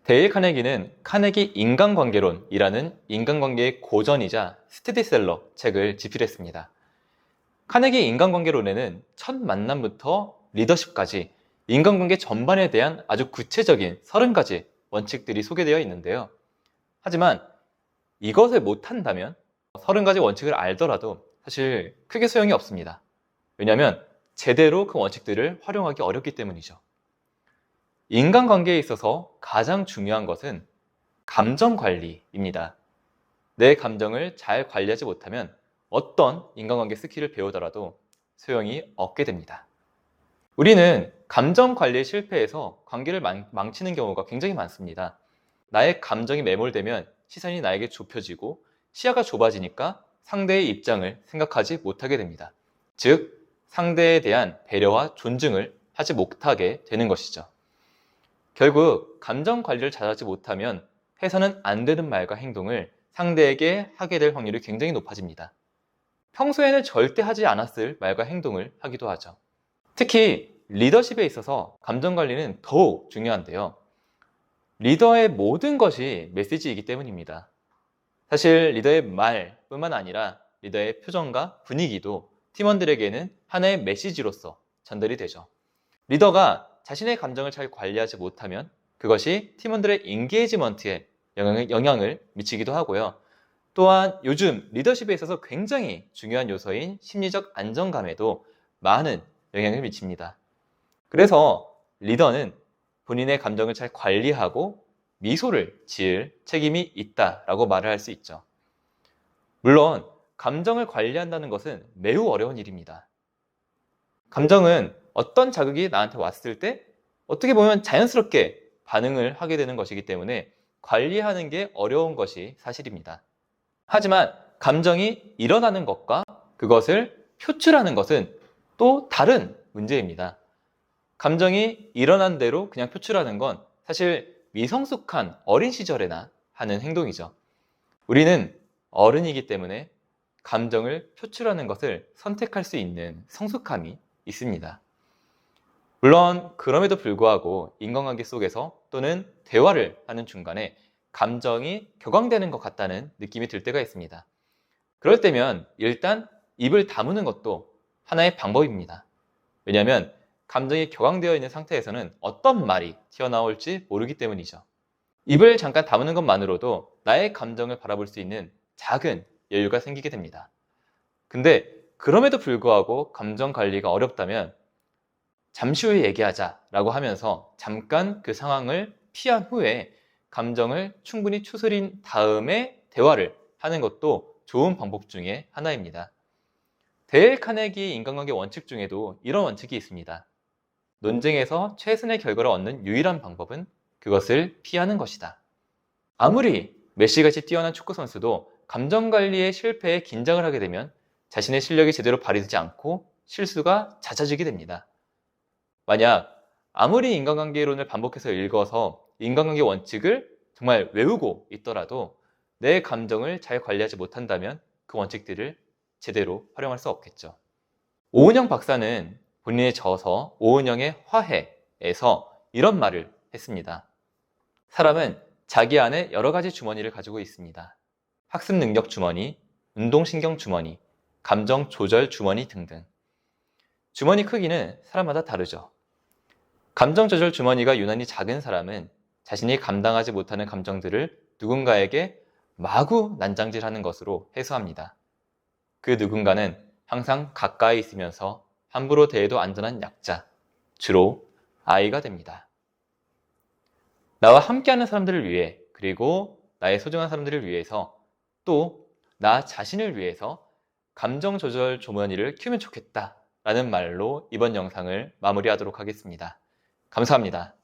데일 카네기는 카네기 인간관계론이라는 인간관계의 고전이자 스테디셀러 책을 집필했습니다. 카네기 인간관계론에는 첫 만남부터 리더십까지 인간관계 전반에 대한 아주 구체적인 30가지 원칙들이 소개되어 있는데요. 하지만 이것을 못한다면 30가지 원칙을 알더라도 사실 크게 소용이 없습니다. 왜냐하면 제대로 그 원칙들을 활용하기 어렵기 때문이죠. 인간관계에 있어서 가장 중요한 것은 감정 관리입니다. 내 감정을 잘 관리하지 못하면 어떤 인간관계 스킬을 배우더라도 소용이 없게 됩니다. 우리는 감정 관리에 실패해서 관계를 망치는 경우가 굉장히 많습니다. 나의 감정이 매몰되면 시선이 나에게 좁혀지고 시야가 좁아지니까 상대의 입장을 생각하지 못하게 됩니다. 즉, 상대에 대한 배려와 존중을 하지 못하게 되는 것이죠. 결국 감정 관리를 잘하지 못하면 해서는 안 되는 말과 행동을 상대에게 하게 될 확률이 굉장히 높아집니다. 평소에는 절대 하지 않았을 말과 행동을 하기도 하죠. 특히 리더십에 있어서 감정 관리는 더욱 중요한데요. 리더의 모든 것이 메시지이기 때문입니다. 사실 리더의 말뿐만 아니라 리더의 표정과 분위기도 팀원들에게는 하나의 메시지로서 전달이 되죠. 리더가 자신의 감정을 잘 관리하지 못하면 그것이 팀원들의 인게이지먼트에 영향을 미치기도 하고요. 또한 요즘 리더십에 있어서 굉장히 중요한 요소인 심리적 안정감에도 많은 영향을 미칩니다. 그래서 리더는 본인의 감정을 잘 관리하고 미소를 지을 책임이 있다라고 말을 할 수 있죠. 물론 감정을 관리한다는 것은 매우 어려운 일입니다. 감정은 어떤 자극이 나한테 왔을 때 어떻게 보면 자연스럽게 반응을 하게 되는 것이기 때문에 관리하는 게 어려운 것이 사실입니다. 하지만 감정이 일어나는 것과 그것을 표출하는 것은 또 다른 문제입니다. 감정이 일어난 대로 그냥 표출하는 건 사실 미성숙한 어린 시절에나 하는 행동이죠. 우리는 어른이기 때문에 감정을 표출하는 것을 선택할 수 있는 성숙함이 있습니다. 물론 그럼에도 불구하고 인간관계 속에서 또는 대화를 하는 중간에 감정이 격앙되는 것 같다는 느낌이 들 때가 있습니다. 그럴 때면 일단 입을 다무는 것도 하나의 방법입니다. 왜냐하면 감정이 격앙되어 있는 상태에서는 어떤 말이 튀어나올지 모르기 때문이죠. 입을 잠깐 다무는 것만으로도 나의 감정을 바라볼 수 있는 작은 여유가 생기게 됩니다. 근데 그럼에도 불구하고 감정 관리가 어렵다면 잠시 후에 얘기하자라고 하면서 잠깐 그 상황을 피한 후에 감정을 충분히 추스린 다음에 대화를 하는 것도 좋은 방법 중에 하나입니다. 데일 카네기 인간관계 원칙 중에도 이런 원칙이 있습니다. 논쟁에서 최선의 결과를 얻는 유일한 방법은 그것을 피하는 것이다. 아무리 메시같이 뛰어난 축구 선수도 감정 관리의 실패에 긴장을 하게 되면 자신의 실력이 제대로 발휘되지 않고 실수가 잦아지게 됩니다. 만약 아무리 인간관계론을 반복해서 읽어서 인간관계 원칙을 정말 외우고 있더라도 내 감정을 잘 관리하지 못한다면 그 원칙들을 제대로 활용할 수 없겠죠. 오은영 박사는 본인의 저서 오은영의 화해에서 이런 말을 했습니다. 사람은 자기 안에 여러 가지 주머니를 가지고 있습니다. 학습 능력 주머니, 운동신경 주머니, 감정 조절 주머니 등등. 주머니 크기는 사람마다 다르죠. 감정 조절 주머니가 유난히 작은 사람은 자신이 감당하지 못하는 감정들을 누군가에게 마구 난장질하는 것으로 해소합니다. 그 누군가는 항상 가까이 있으면서 함부로 대해도 안전한 약자, 주로 아이가 됩니다. 나와 함께하는 사람들을 위해, 그리고 나의 소중한 사람들을 위해서, 또 나 자신을 위해서 감정 조절 주머니를 키우면 좋겠다 라는 말로 이번 영상을 마무리하도록 하겠습니다. 감사합니다.